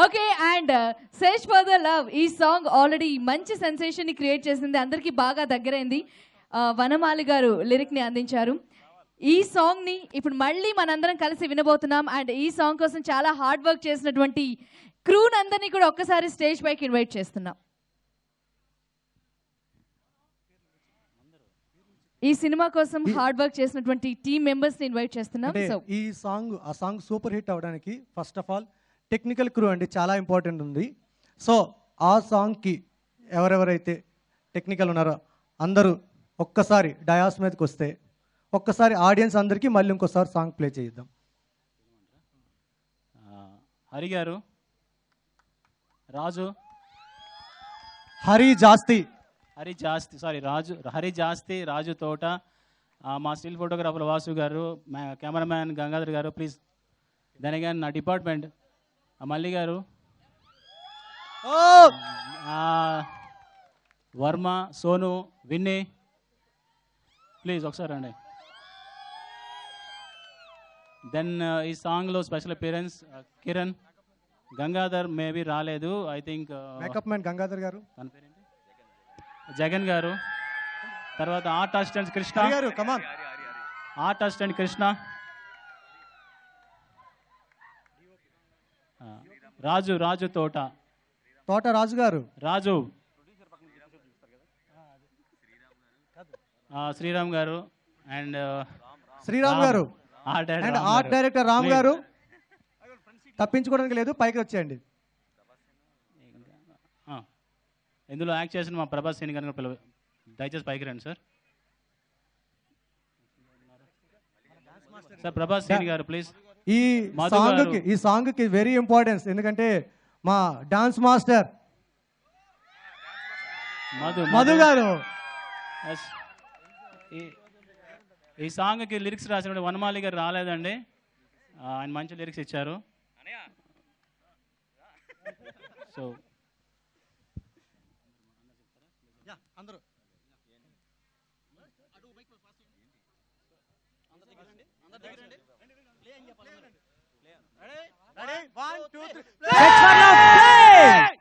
Okay and search for the love ఈ song already మంచి sensation ని క్రియేట్ చేసింది, అందరికీ బాగా దగ్గరైంది. వనమాలి గారు లిరిక్ ని అందించారు. ఈ సాంగ్ ని ఇప్పుడు మళ్ళీ మనందరం కలిసి వినబోతున్నాం. అండ్ ఈ సాంగ్ కోసం చాలా హార్డ్ వర్క్ చేసినటువంటి క్రూన్ అందరినీ కూడా ఒక్కసారి స్టేజ్ పైకి ఇన్వైట్ చేస్తున్నాం. ఈ సినిమా కోసం హార్డ్ వర్క్ చేసినటువంటి టీమ్ మెంబర్స్ ని ఇన్వైట్ చేస్తున్నాం. సో ఈ సాంగ్ సూపర్ హిట్ అవడానికి first of all technical crew అండి చాలా ఇంపార్టెంట్ ఉంది. సో ఆ సాంగ్కి ఎవరెవరైతే టెక్నికల్ ఉన్నారో అందరూ ఒక్కసారి డయాస్ మీదకి వస్తే ఒక్కసారి ఆడియన్స్ అందరికీ మళ్ళీ ఇంకోసారి సాంగ్ ప్లే చేద్దాం. హరి గారు, రాజు, హరి జాస్తి, హరి జాస్తి, రాజు తోట, మా స్టిల్ ఫోటోగ్రాఫర్ వాసు గారు, కెమెరామ్యాన్ గంగాధర్ గారు, ప్లీజ్. దెన్ అగైన్ నా డిపార్ట్మెంట్ మల్లి గారు, వర్మ, సోను, విన్నీ, ప్లీజ్ ఒకసారి రండి. దెన్ ఈ సాంగ్లో special appearance Kiran, Gangadhar maybe రాలేదు, I think makeup man Gangadhar garu, తన పేరేంటి, జగన్ గారు, తర్వాత ఆర్ట్ అసిస్టెంట్ కృష్ణ గారు, కమాన్, ఆర్ట్ అసిస్టెంట్ కృష్ణ, రాజు తోట రాజు గారు, రాజు, శ్రీరామ్ గారు అండ్ శ్రీరామ్ గారు అండ్ ఆర్ట్ డైరెక్టర్ రామ్ గారు. తప్పించుకోవడానికి లేదు, పైకి వచ్చేయండి. ఇందులో యాక్ట్ చేసిన మా ప్రభాస్ సేని గారిని పిలవ, దయచేసి పైకి రండి సార్. సార్ ప్రభాస్ సేని గారు ప్లీజ్. ఈ సాంగ్ కి వెరీ ఇంపార్టెన్స్, ఎందుకంటే మా డాన్స్ మాస్టర్ మధు గారు. ఈ సాంగ్ కి లిరిక్స్ రాసిన వనమాలి గారు రాలేదండి, ఆయన మంచి లిరిక్స్ ఇచ్చారు. సో అందరూ ready 1 2 3 let's for love play.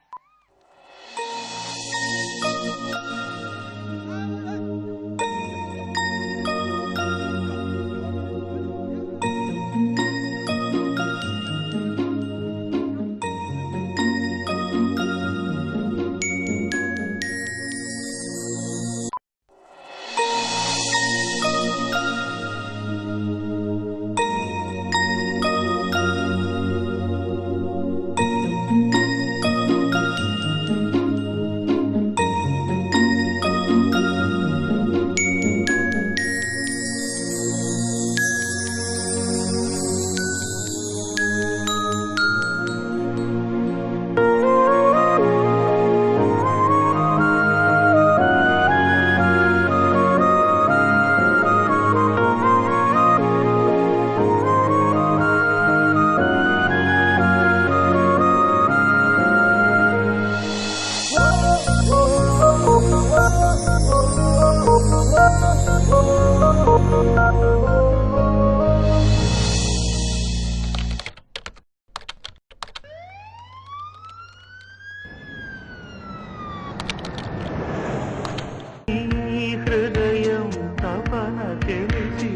హృదయం తపన తెలిసి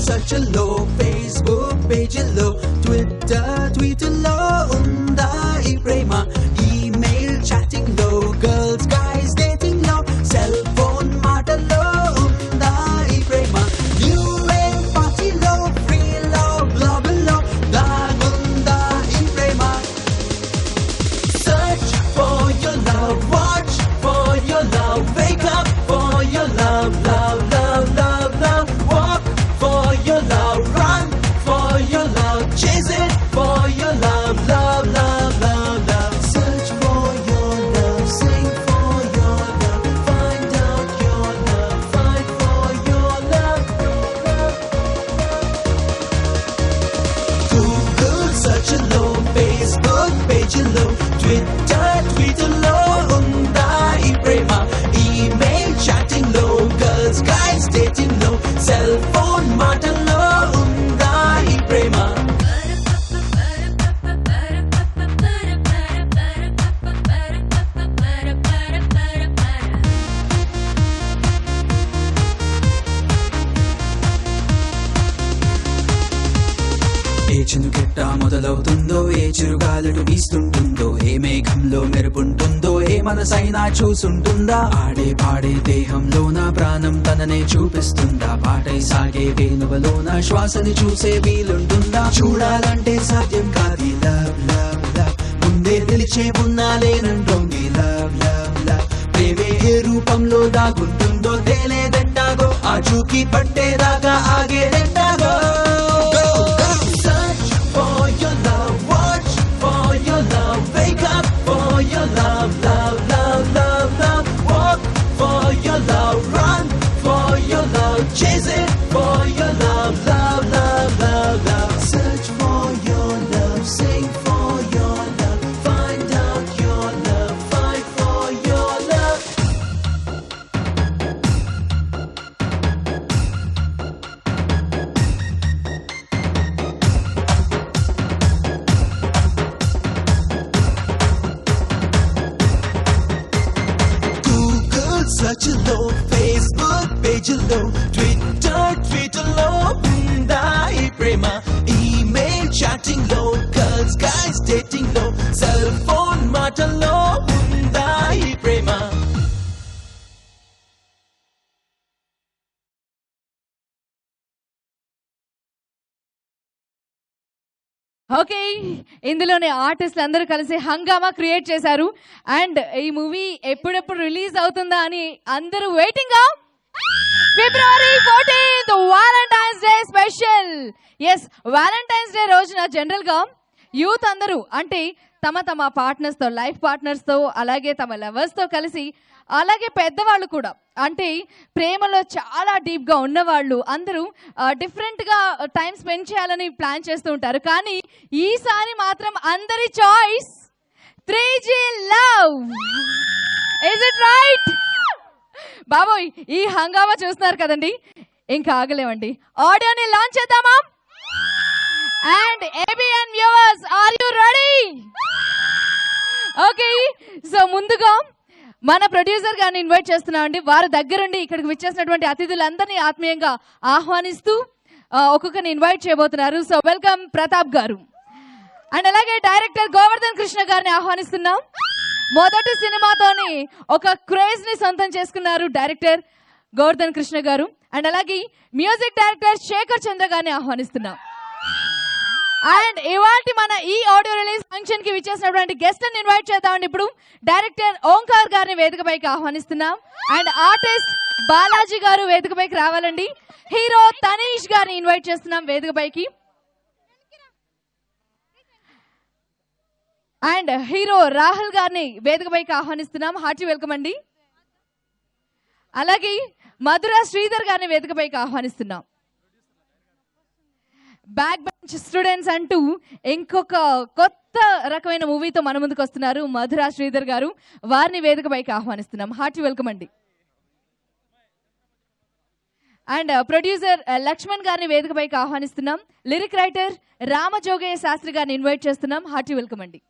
సెర్చ్లో, ఫేస్బుక్ పేజీల్లో, ట్విట్టర్లో ఉందా ఈ ప్రేమ? ఈమెయిల్ చాటింగ్ లో, గర్ల్స్ గైస్ డేటింగ్ లో, సెల్ ఫోన్ మాటల్లో ఉందా ఈ ప్రేమ? న్యూ పార్టీలో, ఫ్రీలో, బ్లాగుల్లో దాగుందా ఈ ప్రేమ? చిరుగాలులు వీస్తుంటుందో, ఏ మేఘంలో మెరుపుంటుందో, ఏ మనసైనా చూసుంటుందా? ఆడే పాడే దేహంలోన ప్రాణం తననే చూపిస్తుందా? పాటై సాగే వేణువలోన శ్వాసని చూసే వీలుంటుందా? చూడాలంటే సాధ్యం కాదు లవ్ లవ్ లవ్, ముందే తెలిచే ఉన్నా లేనంటోంది లవ్ లవ్ లవ్. ప్రేమే ఏ రూపంలో దాగుంటుందో తేలేదెంటాగో, ఆ చూకి పట్టేదాకా ఆగేదెంటాగో. Search for your love, watch for your love, wake up for your love, love, love, love, love. Walk for your love, run for your love, chase it for your love, love, love, love, love. Search for your love, sing for your love, find out your love, fight for your love. Google search లో, Facebook page లో, Twitter tweet లో ఉందా ఈ ప్రేమ? Email chatting లో, girls guys dating లో, cell phone మాటల్లో ఉందా ఈ ప్రేమ? ఓకే, ఇందులోనే ఆర్టిస్టులు అందరూ కలిసి హంగామా క్రియేట్ చేశారు. అండ్ ఈ మూవీ ఎప్పుడెప్పుడు రిలీజ్ అవుతుందా అని అందరూ waiting. February 14th valentine's day special. Yes, valentine's day రోజున జనరల్ గా యూత్ అందరూ అంటే తమ తమ పార్ట్నర్స్ తో, లైఫ్ పార్ట్నర్స్ తో, అలాగే తమ లవర్స్ తో కలిసి, అలాగే పెద్దవాళ్ళు కూడా అంటే ప్రేమలో చాలా డీప్ గా ఉన్నవాళ్ళు అందరూ డిఫరెంట్ గా టైం స్పెండ్ చేయాలని ప్లాన్ చేస్తూ ఉంటారు. కానీ ఈసారి మాత్రం అందరి choice 3G love. Is it right? బాబోయ్, ఈ హంగామా చూస్తున్నారు కదండి, ఇంకా ఆగలేమండి. ఆడియోని లాంచ్ చేద్దామా? And ABN viewers, are you ready? Okay, so ముందుగా మన ప్రొడ్యూసర్ గారిని ఇన్వైట్ చేస్తున్నామండి. వారి దగ్గరుండి ఇక్కడికి విచ్చేసినటువంటి అతిథులందరినీ ఆత్మీయంగా ఆహ్వానిస్తూ ఒక్కొక్కరిని ఇన్వైట్ చేయబోతున్నారు. సో వెల్కమ్ ప్రతాప్ గారు. అండ్ అలాగే డైరెక్టర్ గోవర్ధన్ కృష్ణ గారిని ఆహ్వానిస్తున్నాం. మొదటి సినిమాతోని ఒక క్రేజ్ ని సొంతం చేసుకున్నారు డైరెక్టర్ గోవర్ధన్ కృష్ణ గారు. అండ్ అలాగే మ్యూజిక్ డైరెక్టర్ శేఖర్ చంద్ర గారిని ఆహ్వానిస్తున్నాం. అండ్ ఇవాళ మన ఈ ఆడియో రిలీజ్ ఫంక్షన్ కి విచ్చేసినటువంటి గెస్ట్లను ఇన్వైట్ చేద్దామండి. ఇప్పుడు డైరెక్టర్ ఓంకార్ గారిని వేదికపైకి ఆహ్వానిస్తున్నాం. అండ్ ఆర్టిస్ట్ బాలాజీ గారు వేదికపైకి రావాలండి. హీరో తనీష్ గారిని ఇన్వైట్ చేస్తున్నాం వేదికపైకి. అండ్ హీరో రాహుల్ గారిని వేదికపైకి ఆహ్వానిస్తున్నాం. హార్టీ వెల్కమ్ అండి. అలాగే మధుర శ్రీధర్ గారిని వేదికపైకి ఆహ్వానిస్తున్నాం. బ్యాక్ బెంచ్ స్టూడెంట్స్ అంటూ ఇంకొక కొత్త రకమైన మూవీతో మన ముందుకు వస్తున్నారు మధురా శ్రీధర్ గారు. వారిని వేదికపైకి ఆహ్వానిస్తున్నాం. హార్టీ వెల్కమ్ అండి. అండ్ ప్రొడ్యూసర్ లక్ష్మణ్ గారిని వేదికపైకి ఆహ్వానిస్తున్నాం. లిరిక్ రైటర్ రామజోగయ్య శాస్త్రి గారిని ఇన్వైట్ చేస్తున్నాం. హార్టీ వెల్కమ్ అండి.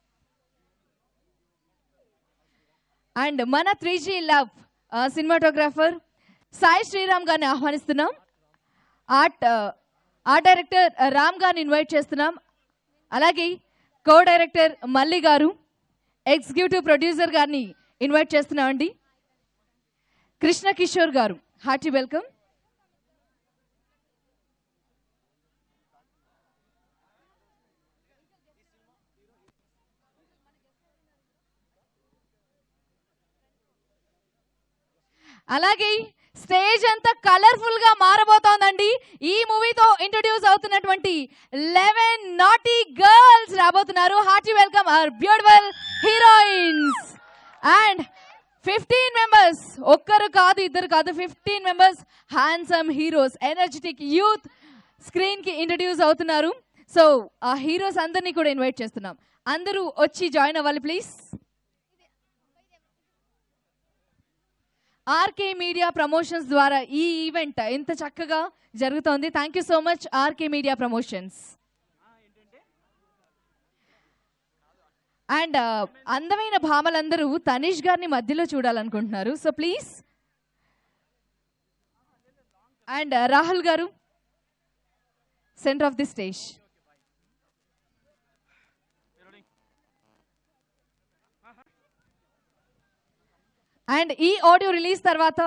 అండ్ మన 3G love cinematographer Sai Sriram గారిని ఆహ్వానిస్తున్నాం. ఆర్ట్ డైరెక్టర్ రామ్ గారిని ఇన్వైట్ చేస్తున్నాం. అలాగే కో డైరెక్టర్ మల్లి గారు, ఎగ్జిక్యూటివ్ ప్రొడ్యూసర్ గారిని ఇన్వైట్ చేస్తున్నాం అండి. కృష్ణ కిషోర్ గారు, హార్టీ వెల్కమ్. అలాగే స్టేజ్ అంతా కలర్ఫుల్ గా మారబోతోందండి. ఈ మూవీతో ఇంట్రొడ్యూస్ అవుతున్నటువంటి 11 నాటీ గర్ల్స్ రాబోతున్నారు. Hearty welcome our beautiful heroines. And 15 members, ఒక్కరు కాదు ఇద్దరు కాదు, 15 members handsome heroes, energetic youth screen కి ఇంట్రొడ్యూస్ అవుతున్నారు. సో ఆ హీరోస్ అందరినీ కూడా ఇన్వైట్ చేస్తున్నాం. అందరూ వచ్చి జాయిన్ అవ్వాలి ప్లీజ్. ఆర్కే మీడియా ప్రమోషన్స్ ద్వారా ఈ ఈవెంట్ ఇంత చక్కగా జరుగుతోంది. Thank you so much RK media promotions. And అందమైన భామలందరూ తనీష్ గారిని మధ్యలో చూడాలనుకుంటున్నారు. So please. అండ్ రాహుల్ గారు centre of the stage. And ఈ ఆడియో రిలీజ్ తర్వాత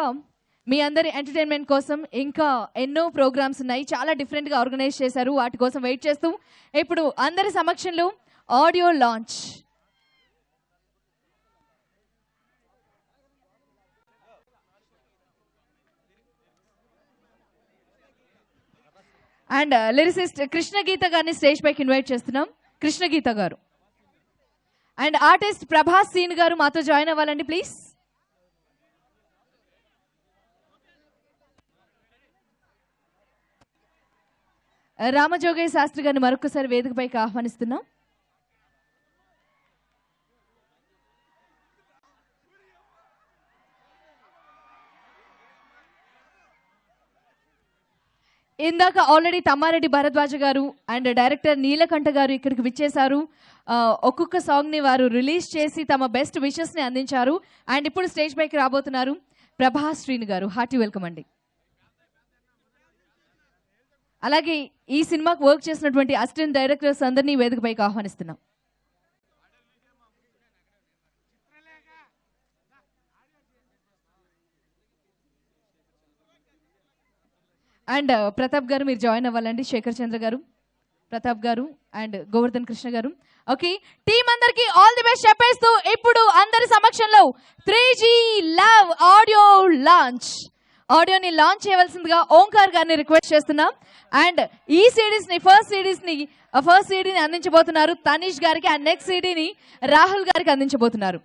మీ అందరి ఎంటర్టైన్మెంట్ కోసం ఇంకా ఎన్నో ప్రోగ్రామ్స్ ఉన్నాయి, చాలా డిఫరెంట్గా ఆర్గనైజ్ చేశారు. వాటి కోసం వెయిట్ చేస్తూ ఇప్పుడు అందరి సమక్షంలో audio launch. And lyricist Krishnageetha గారిని స్టేజ్ పైకి ఇన్వైట్ చేస్తున్నాం. కృష్ణగీత గారు అండ్ ఆర్టిస్ట్ ప్రభాస్ సీన్ గారు మాతో జాయిన్ అవ్వాలండి ప్లీజ్. రామజోగయ్య శాస్త్రి గారిని మరొకసారి వేదికపైకి ఆహ్వానిస్తున్నాం. ఇందాక ఆల్రెడీ తమ్మారెడ్డి భరద్వాజ గారు అండ్ డైరెక్టర్ నీలకంఠ గారు ఇక్కడికి విచ్చేశారు. ఒక్కొక్క సాంగ్ని వారు రిలీజ్ చేసి తమ బెస్ట్ విషెస్ని అందించారు. అండ్ ఇప్పుడు స్టేజ్ పైకి రాబోతున్నారు ప్రభాస్ శ్రీని గారు. హార్టీ వెల్కమ్ అండి. అలాగే ఈ సినిమాకు వర్క్ చేసినటువంటి అసిస్టెంట్ డైరెక్టర్స్ అందరినీ వేదికపైకి ఆహ్వానిస్తున్నాం. అండ్ ప్రతాప్ గారు మీరు జాయిన్ అవ్వాలండి. శేఖర్ చంద్ర గారు, ప్రతాప్ గారు and Govardhan Krishna garu. Okay, team అందరికి ఆల్ ది బెస్ట్ చెప్పేస్తూ ఇప్పుడు అందరి సమక్షంలో 3G లవ్ ఆడియో లాంచ్. ఆడియోని లాంచ్ చేయవలసిందిగా ఓంకార్ గారిని రిక్వెస్ట్ చేస్తున్నాం. అండ్ ఈ ఫస్ట్ సీడీని అందించబోతున్నారు తనీష్ గారికి అండ్ నెక్స్ట్ సీడీని రాహుల్ గారికి అందించబోతున్నారు.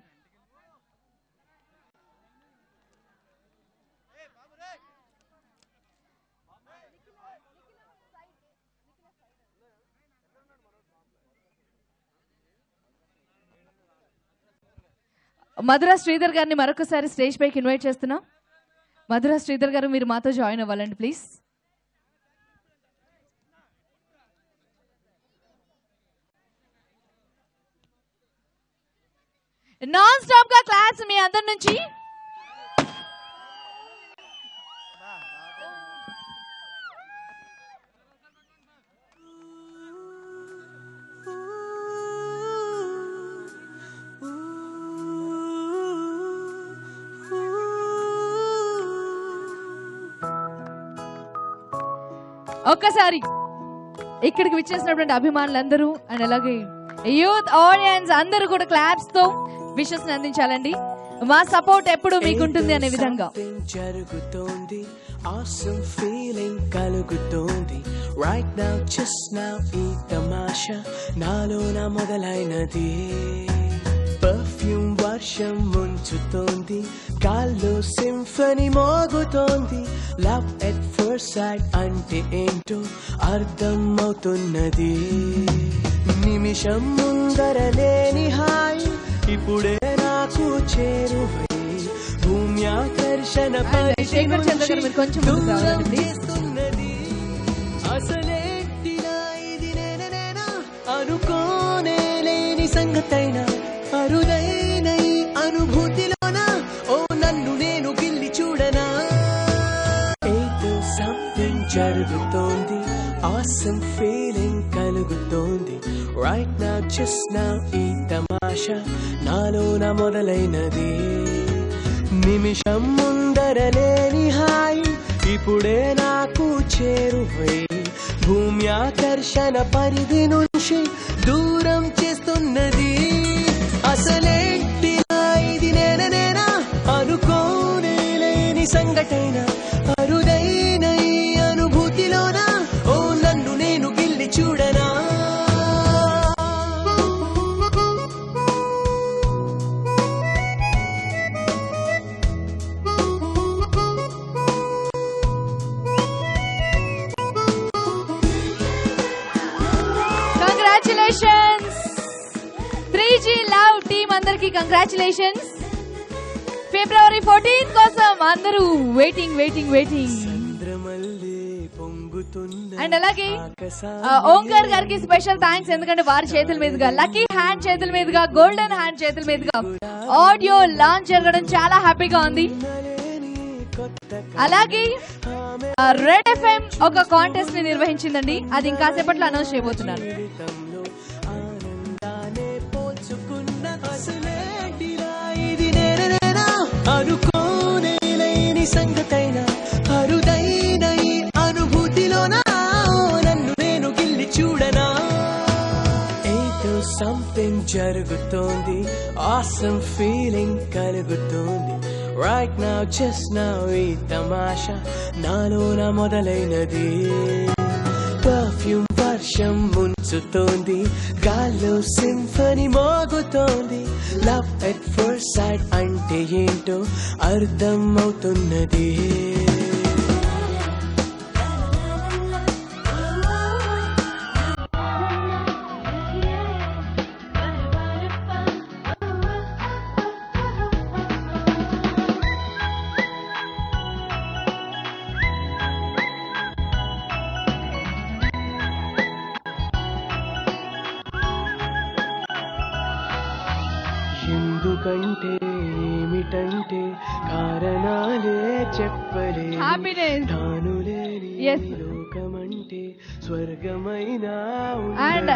మధురా శ్రీధర్ గారిని మరొకసారి స్టేజ్ పైకి ఇన్వైట్ చేస్తున్నాం. మధురా శ్రీధర్ గారు మీరు మాతో జాయిన్ అవ్వాలండి ప్లీజ్. నాన్ స్టాప్ గా క్లాస్ మీ అందరి నుంచి. ఒక్కసారి ఇక్కడికి విచ్చేసినటువంటి అభిమానులందరూ అండ్ అలాగే యూత్ ఆడియన్స్ అందరూ కూడా క్లాప్స్ తో విషెస్ ని అందించాలండి. మా సపోర్ట్ ఎప్పుడు మీకు ఉంటుంది అనే విధంగా. జరుగుతోంది awesome feeling కలుగుతోంది right now just now ఈ తమాషా నాలోన మొదలైనది. పర్ఫ్యూమ్ వర్షం ముంచుతోంది, గాల్లో సింఫనీ మోగుతోంది. లవ్ ఎట్ ఫస్ట్ సైట్ అంటే ఏంటో అర్థం అవుతున్నది. నిమిషం ముందర లేని హాయ్ ఇప్పుడే నాకు చేరువై భూమి ఆకర్షణ శేఖర్ చంద్ర గారు మీరు కొంచెం ముందుకు రావాలండి ప్లీజ్. అసలేంటినా ఇది నేనేనా అనుకోనే లేని సంగతైనా అరుదైన ఈ అనుభూతిలోన ఓ నన్ను నేను గిల్లి చూడనా. ఏదో సంథింగ్ జరుగుతోంది, awesome feeling కలుగుతోంది right now just now ఈ తమాషా నాలోన మొదలైనది. నిమిషం ముందర లేని హాయ్ ఇప్పుడే నాకు చేరువై భూమి ఆకర్షణ పరిధి నుంచి దూరం చేస్తున్నది. అసలేంటినా ఇది నేనేనా అనుకోనే లేని సంఘటన అరుదైన ఈ అనుభూతిలోన ఓ నన్ను నేను గిల్లి చూడనా. కంగ్రాచులేషన్స్ 3G లవ్ టీమ్ అందరికి కంగ్రాచులేషన్స్. ఫిబ్రవరి 14 కోసం అందరూ వెయిటింగ్. అండ్ అలాగే ఓంకార్ గారికి స్పెషల్ థ్యాంక్స్, ఎందుకంటే వారి చేతుల మీదుగా లక్కీ హ్యాండ్ చేతుల మీదుగా గోల్డెన్ హ్యాండ్ చేతుల మీదుగా ఆడియో లాంచ్ జరగడం చాలా హ్యాపీగా ఉంది. అలాగే రెడ్ FM ఒక కాంటెస్ట్ ని నిర్వహించిందండి, అది ఇంకాసేపట్లో అనౌన్స్ చేయబోతున్నాను. అను ఏం జరుగుతోంది awesome feeling కలుగుతోంది right now just now ఈ తమాషా నాలోన మొదలైనది పర్ఫ్యూమ్ వర్షం ముంచుతోంది గాల్లో సింఫనీ మోగుతోంది లవ్ ఎట్ ఫస్ట్ సైట్ అంటే ఏంటో అర్థం అవుతున్నది ఎందుకంటే ఏమిటంటే కారణాలే చెప్పలే Happiness. తాను లేని Yes. లోకమంటే స్వర్గమైన అండ్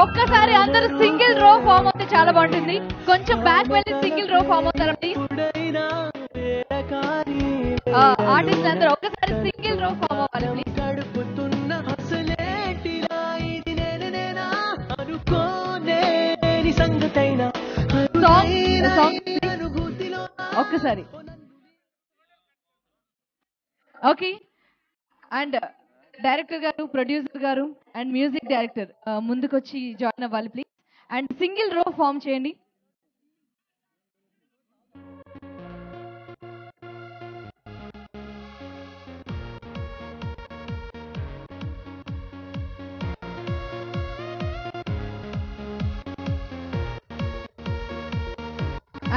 ఒక్కసారి అందరూ సింగిల్ రో ఫామ్ అవుతే చాలా బాగుంటుంది. కొంచెం బ్యాక్ వెళ్ళి సింగిల్ రో ఫామ్ అవుతారండి. ఆర్టిస్ట్ అందరూ ఒక్కసారి సింగిల్ రో ఫామ్ అవ్వాలి ప్లీజ్. గడుపుతున్న అసలేటిరా ఇది నేనేనా అనుకోలేని సంగతైనా అనుభూతిలో ఒక్కసారి ఓకే. అండ్ డైరెక్టర్ గారు, ప్రొడ్యూసర్ గారు అండ్ మ్యూజిక్ డైరెక్టర్ ముందుకొచ్చి జాయిన్ అవ్వాలి please. And single row form చేయండి.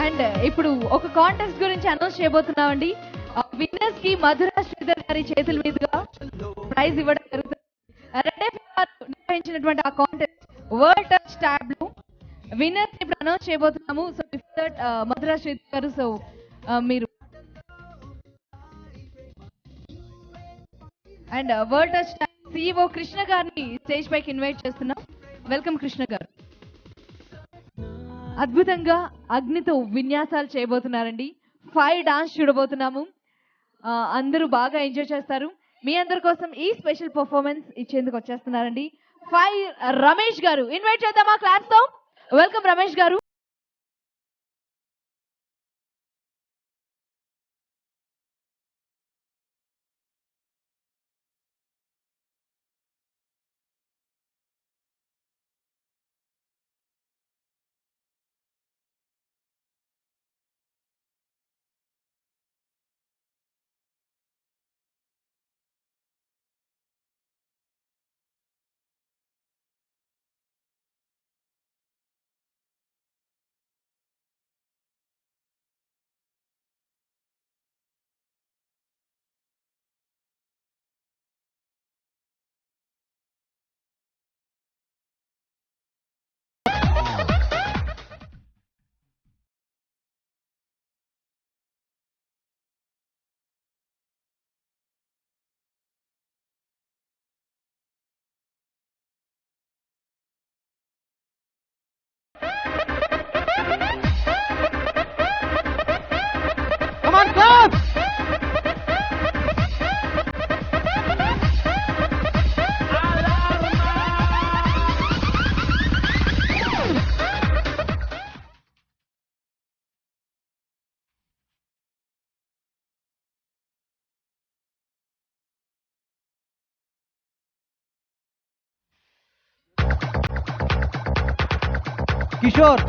అండ్ ఇప్పుడు ఒక కాంటెస్ట్ గురించి అనౌన్స్ చేయబోతున్నామండి. విన్నర్స్ కి మధురా శ్రీధర్ గారి చేతుల మీదుగా ప్రైజ్ ఇవ్వడం జరుగుతుంది. రెడ్ ఎఫ్ఎం వారు నిర్వహించినటువంటి ఆ కాంటెస్ట్ వరల్డ్ టచ్ ట్యాబ్ లో విన్నర్స్ ఇప్పుడు అనౌన్స్ చేయబోతున్నాము. So before that Madhura Sridhar గారు, సో మీరు and world touch tab CEO Krishna గారిని స్టేజ్ పైకి ఇన్వైట్ చేస్తున్నాం. వెల్కమ్ కృష్ణ గారు. అద్భుతంగా అగ్నితో విన్యాసాలు చేయబోతున్నారండి. 5 డాన్స్ చూడబోతున్నాము. అందరూ బాగా ఎంజాయ్ చేస్తారు. మీ అందరి కోసం ఈ స్పెషల్ పర్ఫార్మెన్స్ ఇచ్చేందుకు వచ్చేస్తున్నారండి 5 రమేష్ గారు. ఇన్వైట్ చేద్దామా క్లాస్ తో? వెల్కమ్ రమేష్ గారు. కిషోర్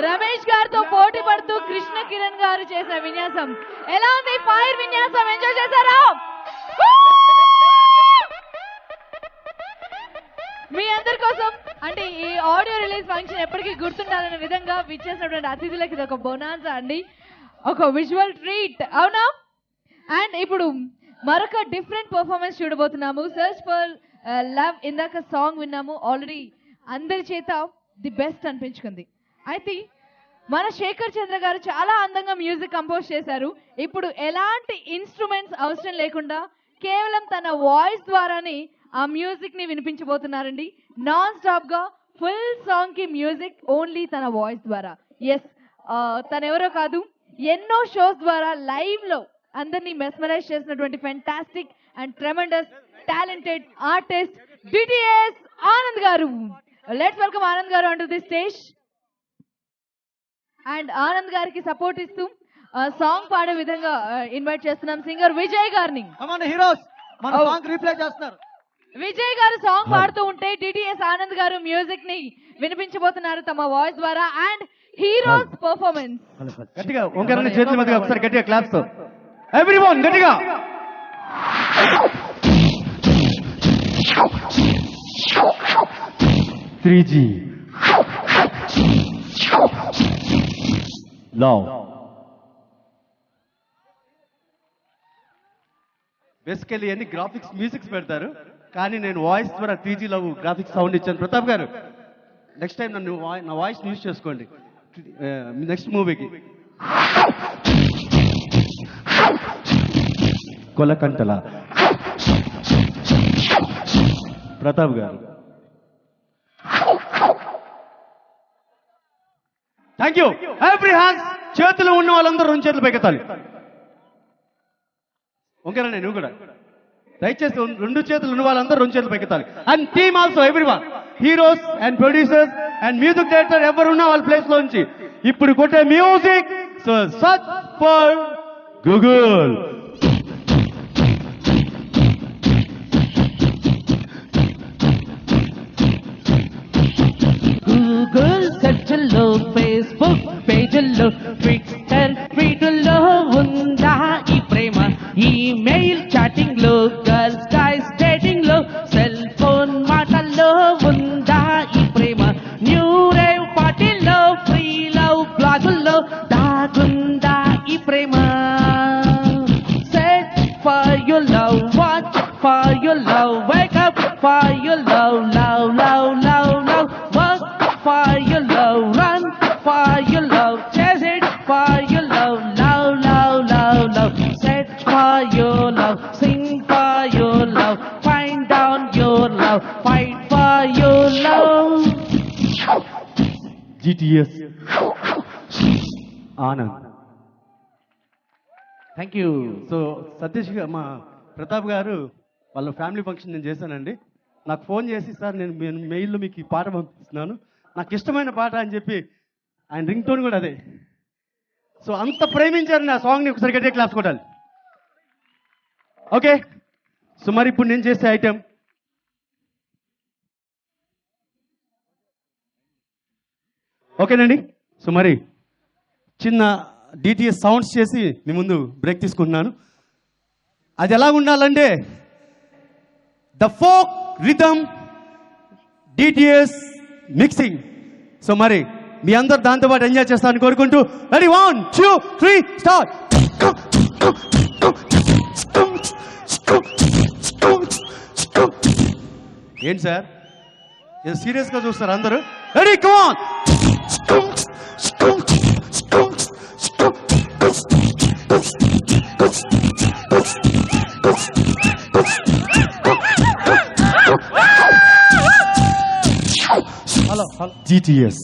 రమేష్ గారితో పోటీ పడుతూ కృష్ణ కిరణ్ గారు చేసిన విన్యాసం ఎలా ఉంది? ఫైర్ విన్యాసం ఎంజాయ్ చేశారా? మీ అందరి కోసం అంటే ఈ ఆడియో రిలీజ్ ఫంక్షన్ ఎప్పటికీ గుర్తుండాలనే విధంగా విచ్చేసినటువంటి అతిథులకి ఇది ఒక బొనాన్సా అండి, ఒక విజువల్ ట్రీట్, అవునా? అండ్ ఇప్పుడు మరొక డిఫరెంట్ పర్ఫార్మెన్స్ చూడబోతున్నాము. సర్చ్ ఫర్ లవ్ ఇందాక సాంగ్ విన్నాము, ఆల్రెడీ అందరి చేత ది బెస్ట్ అనిపించుకుంది. అయితే మన శేఖర్ చంద్ర గారు చాలా అందంగా మ్యూజిక్ కంపోజ్ చేశారు. ఇప్పుడు ఎలాంటి ఇన్స్ట్రుమెంట్స్ అవసరం లేకుండా కేవలం తన వాయిస్ ద్వారానే ఆ మ్యూజిక్ ని వినిపించబోతున్నారండి. నాన్ స్టాప్ గా ఫుల్ సాంగ్ కి మ్యూజిక్ ఓన్లీ తన వాయిస్ ద్వారా. ఎస్, తను ఎవరో కాదు, ఎన్నో షోస్ ద్వారా లైవ్ లో అందరినీ మెస్మరైజ్ చేసినటువంటి fantastic and tremendous talented artist DTS Anand garu. Let's welcome Anand గారు అంటూ ది స్టేజ్. అండ్ ఆనంద్ గారికి సపోర్ట్ ఇస్తూ సాంగ్ పాడే విధంగా ఇన్వైట్ చేస్తున్నాం సింగర్ విజయ్ గారిని. హీరోస్ మన సాంగ్ రీప్లే చేస్తున్నారు. విజయ్ గారు సాంగ్ పాడుతూ ఉంటే డిటిఎస్ ఆనంద్ గారు మ్యూజిక్ ని వినిపించబోతున్నారు తమ వాయిస్ ద్వారా. అండ్ హీరోస్ పర్ఫార్మెన్స్ గట్టిగా ఓంకారాన్ని చేతుల మధ్య ఒకసారి గట్టిగా క్లాప్స్ తో ఎవ్రీవన్ గట్టిగా. లవ్ బేసికలీ అన్ని గ్రాఫిక్స్ మ్యూజిక్స్ పెడతారు, కానీ నేను వాయిస్ ద్వారా 3G లవ్ గ్రాఫిక్స్ సౌండ్ ఇచ్చాను. ప్రతాప్ గారు నెక్స్ట్ టైం నన్ను నా వాయిస్ యూజ్ చేసుకోండి నెక్స్ట్ మూవీకి. కొలకంటల ప్రతాప్ గారు థ్యాంక్ యూ. ఎవ్రీ హ్యాండ్స్, చేతులు ఉన్న వాళ్ళందరూ 2 చేతులు పైకెత్తాలి. ఓకేనా? నువ్వు కూడా దయచేసి 2 చేతులు ఉన్న వాళ్ళందరూ 2 చేతులు పైకెత్తాలి. And team also everyone, heroes and producers and music director ఎవరున్నా వాళ్ళ ప్లేస్ లోంచి ఇప్పుడు కొట్టే music. So search for Google. Google సెర్చ్లో, ఫేస్బుక్ పేజీల్లో, ట్విట్టర్ ట్వీటుల్లో ఉందా ఈ ప్రేమ? ఈమెయిల్ చాటింగ్ లో, గర్ల్స్ గైస్ డేటింగ్ లో, సెల్ ఫోన్ మాటల్లో ఉందా ఈ ప్రేమ? న్యూ రేవ్ పార్టీల్లో, ఫ్రీ లవ్ బ్లాగుల్లో దాగుందా ఈ ప్రేమ? Search for your love, watch for your love, wake up for your love, love love love love, work for your love, run for your love, chase it for your love, love, love, love, love, search for your love, sing for your love, find down your love, fight for your love. GTS Anand. Thank you. So Satish గారు, మా ప్రతాప్ గారు వాళ్ళ family function నేను చేశానండి. నాకు phone చేసి sir నేను మెయిల్లో మీకు ఈ పాట పంపిస్తున్నాను, నాకు ఇష్టమైన పాట అని చెప్పి ఆయన రింగ్ టోన్ కూడా అదే. సో అంత ప్రేమించారు నా సాంగ్ని. ఒకసారి గట్టిగా క్లాస్ కొట్టాలి. ఓకే, సో మరి ఇప్పుడు నేను చేసే ఐటెం ఓకేనండి. సో మరి చిన్న డిటిఎస్ సౌండ్స్ చేసి మీ ముందు బ్రేక్ తీసుకుంటున్నాను. అది ఎలా ఉండాలంటే the folk rhythm DTS mixing. So మరి మీ అందరు దాంతో పాటు ఎంజాయ్ చేస్తారని కోరుకుంటూ రెడీ 1 2 3 స్టార్ట్. ఏంటి సార్ సీరియస్గా చూస్తారు అందరూ? Ready come on. Hello hello GTS.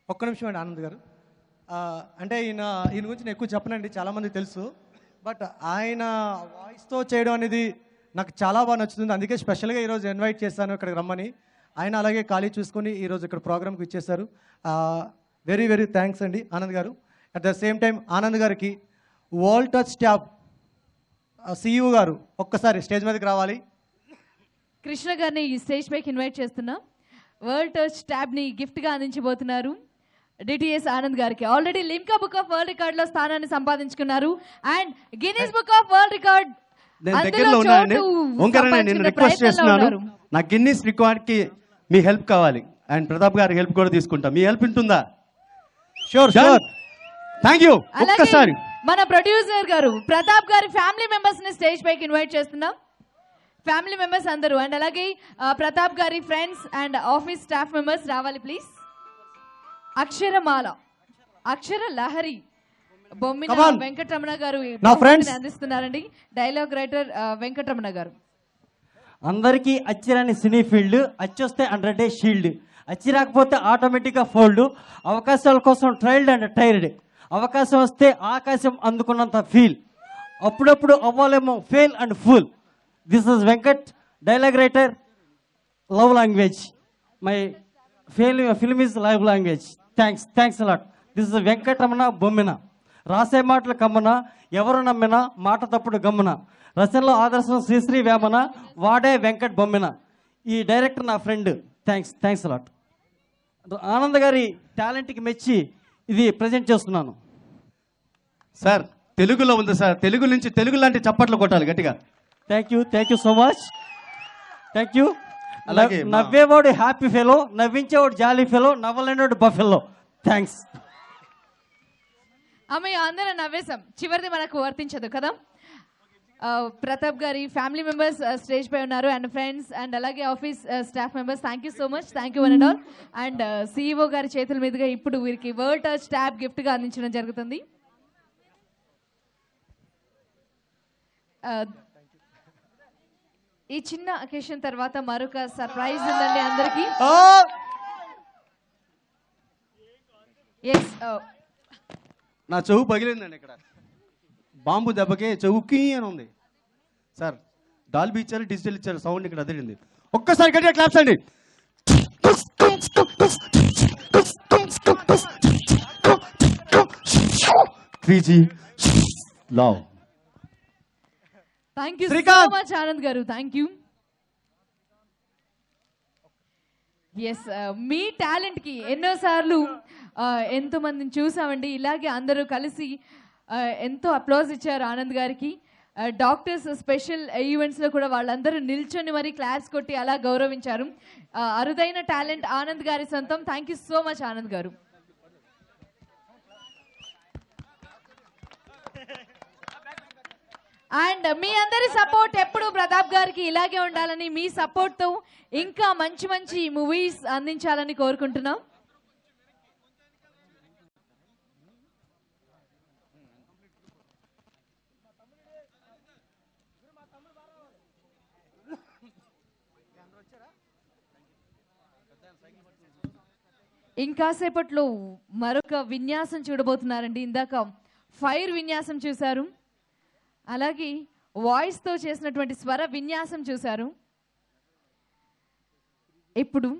ఒక్క నిమిషం అండి ఆనంద్ గారు. అంటే ఈయన గురించి నేను ఎక్కువ చెప్పనండి, చాలామంది తెలుసు. బట్ ఆయన వాయిస్తో చేయడం అనేది నాకు చాలా బాగా నచ్చుతుంది. అందుకే స్పెషల్గా ఈరోజు ఇన్వైట్ చేశాను ఇక్కడికి రమ్మని. ఆయన అలాగే ఖాళీ చూసుకొని ఈరోజు ఇక్కడ ప్రోగ్రామ్కి ఇచ్చేశారు. వెరీ వెరీ థ్యాంక్స్ అండి ఆనంద్ గారు. At the same time Anand గారికి వరల్డ్ టచ్ ట్యాబ్ CEO గారు ఒక్కసారి స్టేజ్ మీదకి రావాలి. కృష్ణ గారిని ఈ స్టేజ్ పైకి ఇన్వైట్ చేస్తున్నా. వరల్డ్ టచ్ ట్యాబ్ని గిఫ్ట్గా అందించబోతున్నారు డిటిఎస్ ఆనంద్ గారికి. Already Limca book of world record లో స్థానాన్ని సంపాదించుకున్నారు and Guinness book of world record నేను దగ్గరలో ఉన్నానండి. ఓంకారన్న, నేను రిక్వెస్ట్ చేస్తున్నాను, నా గిన్నీస్ రికార్డ్ కి మీ హెల్ప్ కావాలి అండ్ ప్రతాప్ గారి హెల్ప్ కూడా తీసుకుంటా. మీ హెల్ప్ ఉంటుందా? Sure sure. Thank you. ఒక్కసారి మన ప్రొడ్యూసర్ గారు ప్రతాప్ గారి ఫ్యామిలీ మెంబర్స్ ని స్టేజ్ పైకి ఇన్వైట్ చేస్తున్నాం. ఫ్యామిలీ మెంబర్స్ అందరూ అండ్ అలాగే ప్రతాప్ గారి friends and office staff members రావాలి ప్లీజ్. అక్షరమాల, అక్షర లహరి బొమ్మిన వెంకటరమణ గారు అందిస్తున్నారండి. డైలాగ్ రైటర్ వెంకటరమణ గారు. అందరికీ అచ్చిరాని సినీ ఫీల్డ్, అచ్చొస్తే 100 days షీల్డ్, అచ్చి రాకపోతే ఆటోమేటిక్గా ఫోల్డ్, అవకాశాల కోసం ట్రైల్డ్ అండ్ టైర్డ్, అవకాశం వస్తే ఆకాశం అందుకున్నంత ఫీల్, అప్పుడప్పుడు అవ్వాలేమో fail and full. This is Venkat, dialogue writer, love language. My film is love language. Thanks a lot. This is Venkataramana Bommina. రాసే మాటలు కమ్మన, ఎవరు నమ్మినా మాట తప్పుడు గమ్మున, రచనలో ఆదర్శం శ్రీశ్రీ వేమన, వాడే వెంకట్ బొమ్మిన. ఈ డైరెక్టర్ నా ఫ్రెండ్. Thanks a lot. ఆనంద్ గారి టాలెంట్కి మెచ్చి ఇది ప్రజెంట్ చేస్తున్నాను. సార్ తెలుగులో ఉంది సార్, తెలుగు నుంచి తెలుగు లాంటి చప్పట్లు కొట్టాలి గట్టిగా. Thank you so much. Thank you. అలాగే నవ్వేవాడు హ్యాపీ ఫెలో, నవ్వించేవాడు జాలీ ఫెలో, నవ్వలేనివాడు బఫెలో. థ్యాంక్స్. అమ్మయ్య, అందరం నవ్వేశాం. చివరిది మనకు వర్తించదు కదా. ప్రతాప్ గారి ఫ్యామిలీ మెంబర్స్ స్టేజ్ పై ఉన్నారు అండ్ ఫ్రెండ్స్ అండ్ అలాగే office staff members. Thank you so much. Thank you one and all. And CEO గారి చేతుల మీదుగా ఇప్పుడు వీరికి వరల్డ్ టచ్ ట్యాబ్ గిఫ్ట్గా అందించడం జరుగుతుంది. ఈ చిన్న అకేషన్ తర్వాత మరొక సర్ప్రైజ్ ఉందండి అందరికి. నా చెవు పగిలిందండి, ఇక్కడ బాంబు దెబ్బకి చెవుకి అని ఉంది సార్. డాల్బీ ఇచ్చారు, డిజిటల్ ఇచ్చారు, సౌండ్ ఇక్కడ అదిరింది. ఒక్కసారి గట్టిగా క్లాప్స్ అండి. Love. Thank you so much Anand garu. Thank you. Yes, మీ టాలెంట్ కి ఎన్నోసార్లు ఎంతో మందిని చూసామండి. ఇలాగే అందరూ కలిసి ఎంతో అప్లాజ్ ఇచ్చారు ఆనంద్ గారికి. డాక్టర్స్ స్పెషల్ ఈవెంట్స్లో కూడా వాళ్ళందరూ నిల్చొని మరి క్లాప్స్ కొట్టి అలా గౌరవించారు. అరుదైన టాలెంట్ ఆనంద్ గారి సొంతం. Thank you so much Anand గారు. అండ్ మీ అందరి సపోర్ట్ ఎప్పుడు ప్రతాప్ గారికి ఇలాగే ఉండాలని, మీ సపోర్ట్తో ఇంకా మంచి మంచి మూవీస్ అందించాలని కోరుకుంటున్నాం. ఇంకాసేపట్లో మరొక విన్యాసం చూడబోతున్నారండి. ఇందాక ఫైర్ విన్యాసం చూశారు, అలాగే వాయిస్తో చేసినటువంటి స్వర విన్యాసం చూశారు. ఇప్పుడు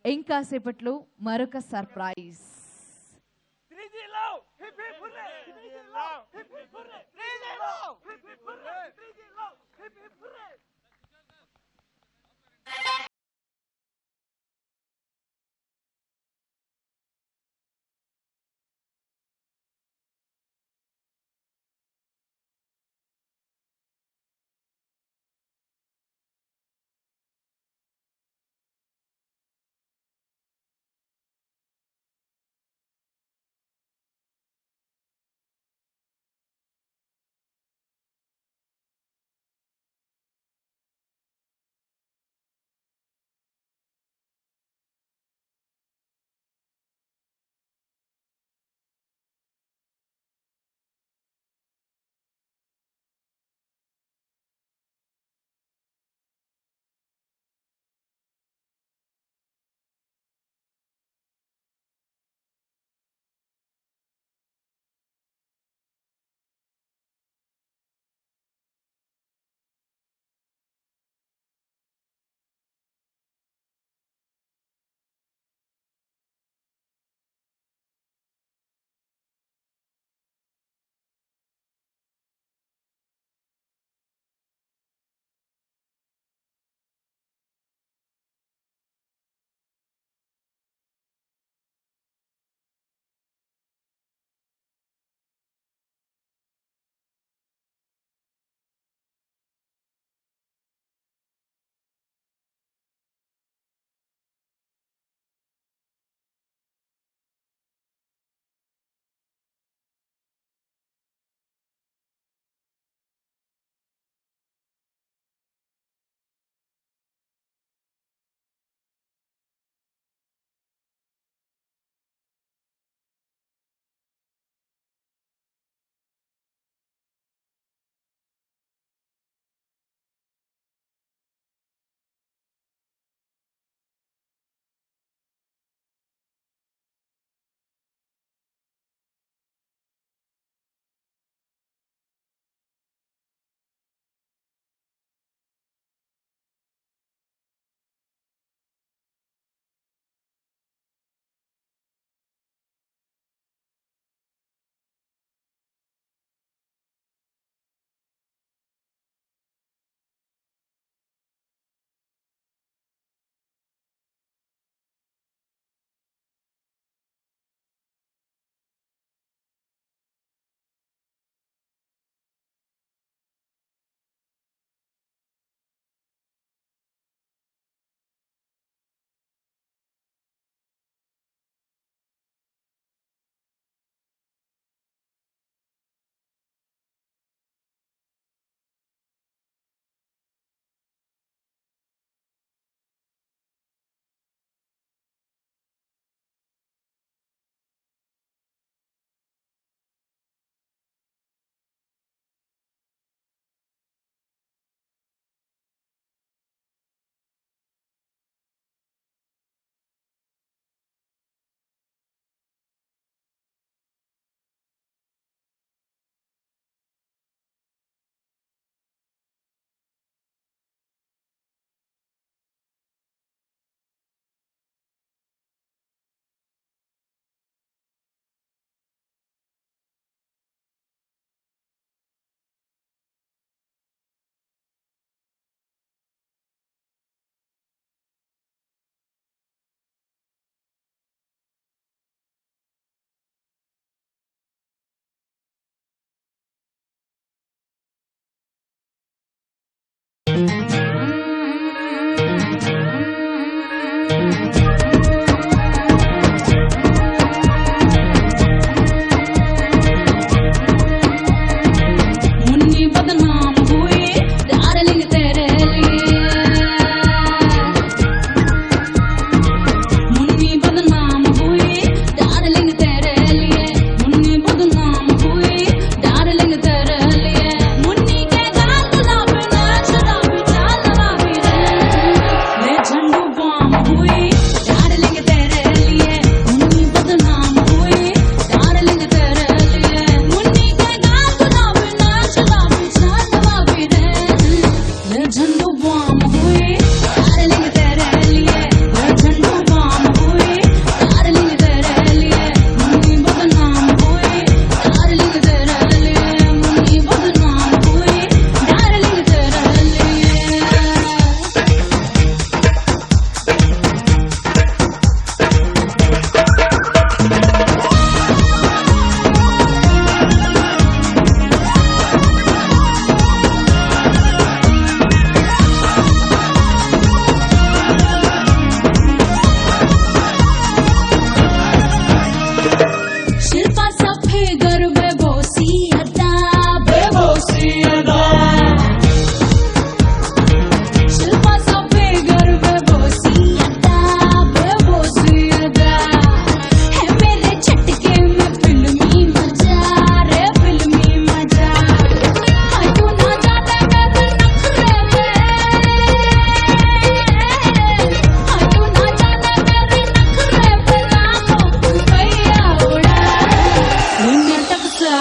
ఇంకాసేపట్లో మరొక సర్ప్రైజ్.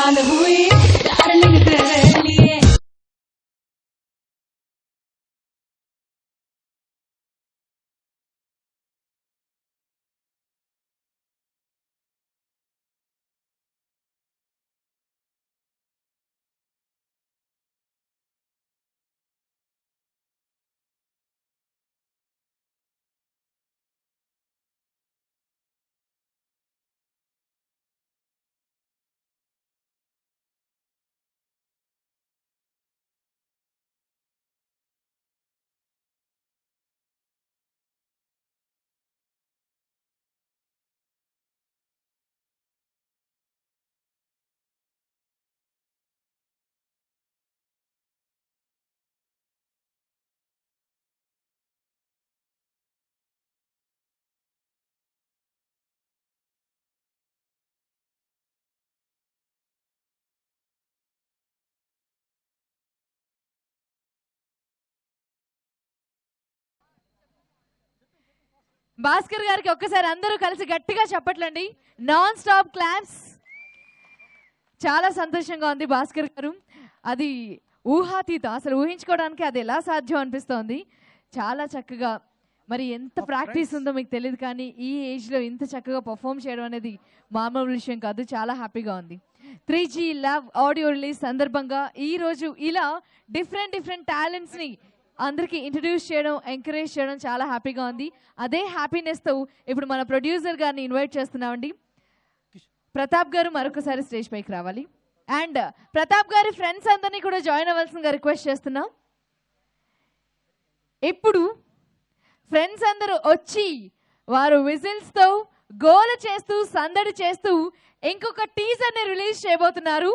जान हुई डार्लिंग तेरे लिए భాస్కర్ గారికి ఒక్కసారి అందరూ కలిసి గట్టిగా చెప్పట్లండి నాన్ స్టాప్ క్లాప్స్ చాలా సంతోషంగా ఉంది భాస్కర్ గారు అది ఊహాతీతం అసలు ఊహించుకోవడానికి అది ఎలా సాధ్యం అనిపిస్తోంది చాలా చక్కగా మరి ఎంత ప్రాక్టీస్ ఉందో మీకు తెలియదు కానీ ఈ ఏజ్లో ఇంత చక్కగా పర్ఫామ్ చేయడం అనేది మామూలు విషయం కాదు చాలా హ్యాపీగా ఉంది 3G లవ్ ఆడియో రిలీజ్ సందర్భంగా ఈరోజు ఇలా డిఫరెంట్ టాలెంట్స్ని అందరికీ ఇంట్రడ్యూస్ చేయడం ఎంకరేజ్ చేయడం చాలా హ్యాపీగా ఉంది అదే హ్యాపీనెస్తో ఇప్పుడు మన ప్రొడ్యూసర్ గారిని ఇన్వైట్ చేస్తున్నామండి ప్రతాప్ గారు మరొకసారి స్టేజ్ పైకి రావాలి అండ్ ప్రతాప్ గారి ఫ్రెండ్స్ అందరినీ కూడా జాయిన్ అవ్వాల్సిందిగా రిక్వెస్ట్ చేస్తున్నాం ఇప్పుడు ఫ్రెండ్స్ అందరూ వచ్చి వారు విజిల్స్తో గోల చేస్తూ సందడి చేస్తూ ఇంకొక టీజర్ని రిలీజ్ చేయబోతున్నారు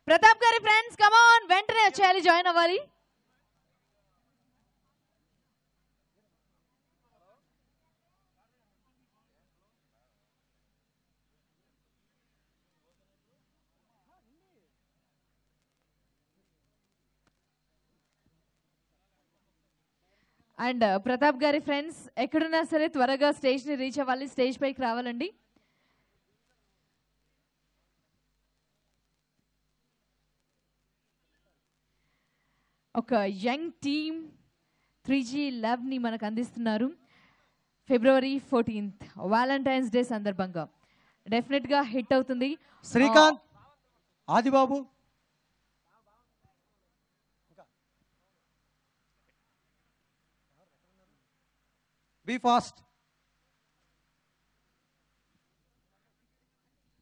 ప్రతాప్ గారి ఫ్రెండ్స్ కమాన్ వెంటనే వచ్చేయాలి జాయిన్ అవ్వాలి అండ్ ప్రతాప్ గారి ఫ్రెండ్స్ ఎక్కడున్నా సరే త్వరగా స్టేజ్ని రీచ్ అవ్వాలి స్టేజ్ పైకి రావాలండి ఒక యంగ్ టీమ్ 3G లవ్ని మనకు అందిస్తున్నారు February 14th వ్యాలంటైన్స్ డే సందర్భంగా డెఫినెట్గా హిట్ అవుతుంది Srikanth Adibabu be fast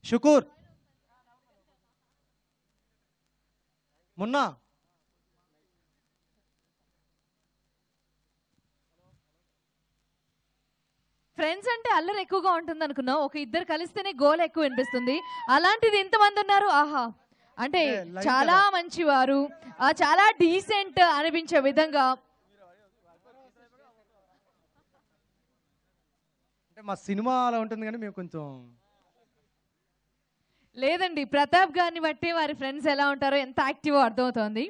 Shukur Munna friends అంటే అల్లరి ఎక్కువగా ఉంటుంది అనుకున్నాం ఒక ఇద్దరు కలిస్తేనే గోల్ ఎక్కువ వినిపిస్తుంది అలాంటిది ఇంతమంది ఉన్నారు ఆహా అంటే చాలా మంచివారు చాలా డీసెంట్ అనిపించే విధంగా అంటే మా సినిమా అలా ఉంటుంది కానీ మేము కొంచెం లేదండి ప్రతాప్ గారిని బట్టి వారి ఫ్రెండ్స్ ఎలా ఉంటారో ఎంత యాక్టివ్ అర్థమవుతోంది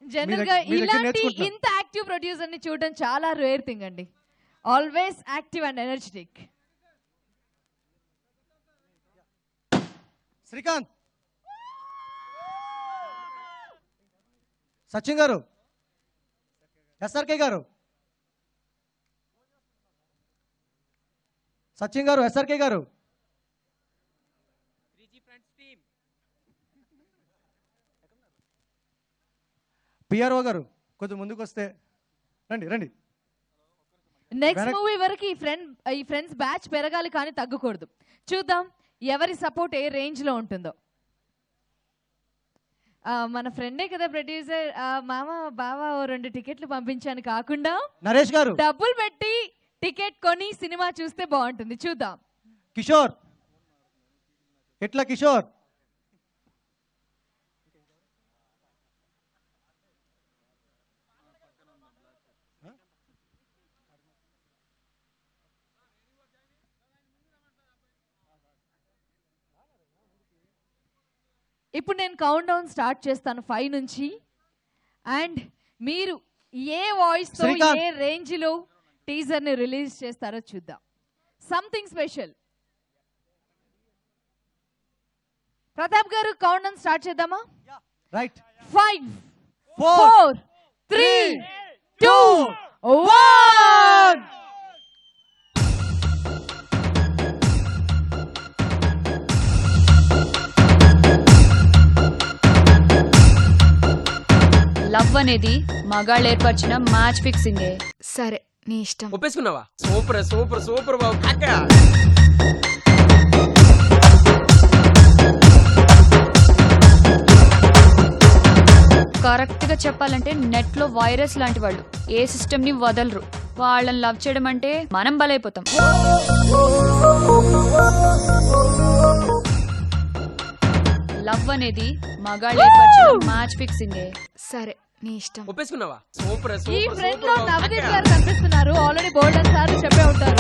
జనరల్ గా ఇలాంటి ఇంత యాక్టివ్ ప్రొడ్యూసర్ ని చూడడం చాలా రేర్ థింగ్ అండి always active and energetic Srikanth Sachin గారు ఎస్ఆర్కే గారు సచిన్ గారు ఎస్ఆర్కే గారు పిఆర్ఓ గారు కొంచెం ముందుకు వస్తే రండి రండి నెక్స్ట్ మూవీ వరకు ఈ ఫ్రెండ్స్ బ్యాచ్ పెరగాలి కానీ తగ్గకూడదు చూద్దాం ఎవరి సపోర్ట్ ఏ రేంజ్ లో ఉంటుందో మన ఫ్రెండే కదా ప్రొడ్యూసర్ మామ బావా ఓ 2 టికెట్లు పంపించాను కాకుండా నరేష్ గారు డబ్బులు పెట్టి టికెట్ కొని సినిమా చూస్తే బాగుంటుంది చూద్దాం కిషోర్ ఎట్లా కిషోర్ ఇప్పుడు నేను కౌంట్ డౌన్ స్టార్ట్ చేస్తాను 5 నుంచి అండ్ మీరు ఏ వాయిస్ తో ఏ రేంజ్ లో టీజర్ ని రిలీజ్ చేస్తారో చూద్దాం సంథింగ్ స్పెషల్. ప్రతాప్ గారు కౌంట్ డౌన్ స్టార్ట్ చేద్దామా? రైట్. 5 4 4 3 2 1. లవ్ అనేది మగాళ్ళు ఏర్పరిచిన మ్యాచ్ ఫిక్సింగే. సరే నీ ఇష్టం. ఒప్పేసుకున్నావా? సూపర్ సూపర్ సూపర్ బాబు. కరెక్ట్ గా చెప్పాలంటే నెట్ లో వైరస్ లాంటి వాళ్ళు ఏ సిస్టమ్ ని వదలరు. వాళ్ళని లవ్ చేయడం అంటే మనం బలైపోతాం. లవ్ అనేది మగాళ్ళు ఏర్పరిచిన మ్యాచ్ ఫిక్సింగే. సరే నీ ఇష్టం. ఒప్పేసుకున్నావా? సూపర్ ఈ సూపర్ ఫ్రెండ్ సూపర్ లో బాబు. నవదీప్ గారు కనిపిస్తున్నారు. ఆల్రెడీ బోల్డ్ అని సార్లు చెప్పే ఉంటారు.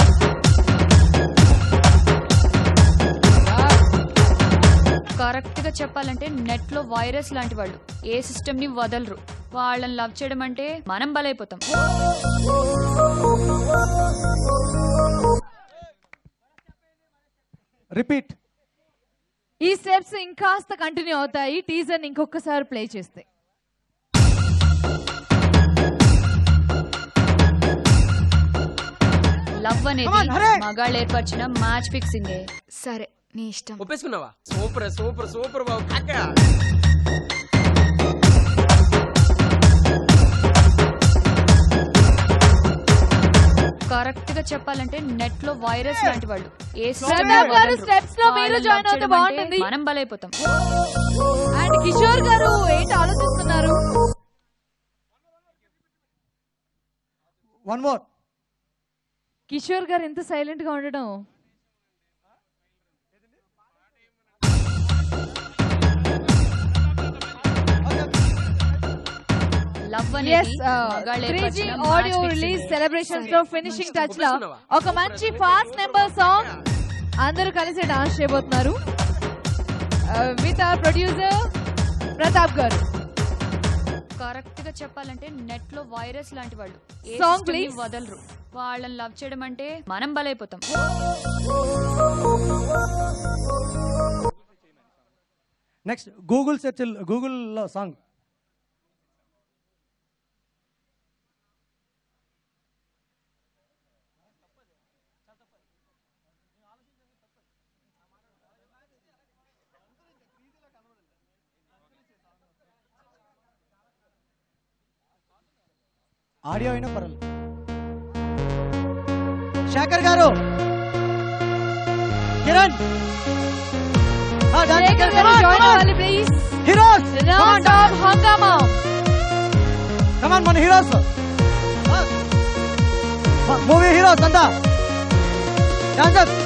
కరెక్ట్ గా చెప్పాలంటే నెట్ లో వైరస్ లాంటి వాళ్ళు ఏ సిస్టమ్ ని వదలరు. వాళ్ళని లవ్ చేయడం అంటే మనం బలైపోతాం. రిపీట్. ఈ స్టెప్స్ ఇంకాస్త కంటిన్యూ అవుతాయి టీజర్ ఇంకొకసారి ప్లే చేస్తే. లవ్ అనేది మగాళ్ళు ఏర్పరిచిన మ్యాచ్ ఫిక్సింగే. సరే నీ ఇష్టం. ఒప్పేసుకున్నావా? సూపర్ సూపర్ సూపర్ బాబు. కరెక్ట్ గా చెప్పాలంటే నెట్ లో వైరస్ లాంటి వాళ్ళు ఏ ప్రతాప్ గారు స్టెప్స్ లో మీరు జాయిన్ అవుతే బాగుంటుంది. మనం బలైపోతాం. అండ్ కిషోర్ గారు ఏంటి ఆలోచిస్తున్నారు? One more. కిషోర్ గారు ఎంత సైలెంట్ గా ఉండడం. Love Yes, 3G audio release celebrations లో ఫినిషింగ్ టచ్ లో ఒక మంచి ఫాస్ట్ నెంబర్ సాంగ్ అందరూ కలిసి డాన్స్ చేయబోతున్నారు విత్ అవర్ ప్రొడ్యూసర్ ప్రతాప్ గారు. కరెక్ట్ గా చెప్పాలంటే నెట్ లో వైరస్ లాంటి వాళ్ళు ఏ Song, సిస్టమ్ ని please. వదలరు. వాళ్ళని లవ్ చేయడం అంటే మనం బలైపోతాం. నెక్స్ట్ గూగుల్లో సాంగ్. ఆడియో అయినా పర్వాలేదు. శేఖర్ గారు, కిరణ్, శేఖర్ గారు జాయిన్ అవ్వాలి ప్లీజ్. హీరోస్, రౌండ్ ఆఫ్ హంగామా. కమాన్ మన హీరోస్, మూవీ హీరోస్ అంతా dancers.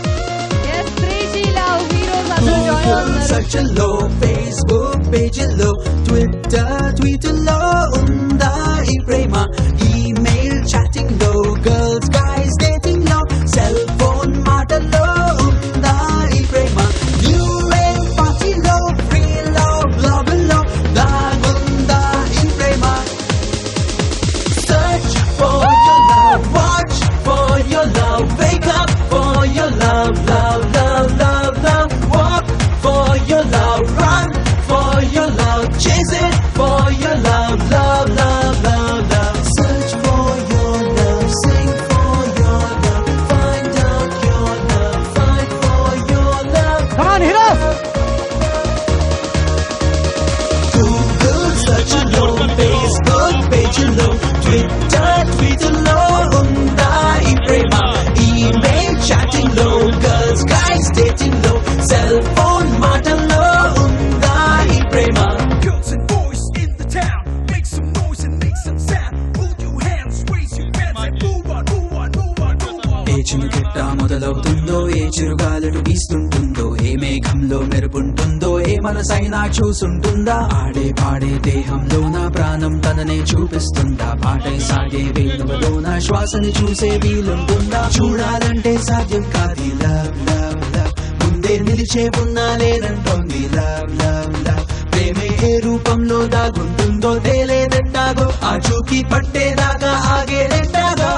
yes 3G love heroes అందరూ జాయిన్ అవుతున్నారు. సర్చ్లో ఫేస్బుక్ పేజీలో ట్విట్టర్లో ఉందా ఈ ప్రేమ, ఈమెయిల్ చాటింగ్ లో గర్ల్స్ గైస్ డేటింగ్ లో సెల్ ఫోన్ మాటల్లో ఉందా ఈ ప్రేమ, న్యూవేల్ పార్టీలో ఫ్రీలో బ్లాగుల్లో దాగుందా ఈ ప్రేమ. Search for your love, watch for your love, wake up for your love, love, love, love, love, walk for your love, run for your love, chase it for your love, love, love, love, love. Search for your love, sing for your love, find out your love, fight for your love. Come on, heroes! Google search lo, Facebook page lo, Twitter tweet lo, unda ee prema, email chatting lo, girls guys dating lo, cell phone maatalo unda ee prema. Girls and boys in the town, make some noise and make some sound. Hold your hands, raise your hands and move on, move on, move on, move on. ఏ చినుకెట్ట మొదలవుతుందో, ఏ చిరుగాలుడు వీస్తుంటుందో, ఏ మేఘంలో మెరుపుంటుందో, ఏ మనసైనా చూసుంటుందా, ఆడే పాడే దేహంలో నా ప్రాణం తననే చూపిస్తుందా, పాటై సాగే వేణువులోన శ్వాసని చూసే వీలుంటుందా, చూడాలంటే సాధ్యం కాదు లవ్ లవ్ లవ్, ముందే నిలిచే ఉన్నా లేనంటోంది లవ్ లవ్ లవ్, ప్రేమే ఏ రూపంలో దాగుంటుందో తేలేదెట్టాగో, ఆ చూకి పట్టేదాకా ఆగేదెట్టాగో.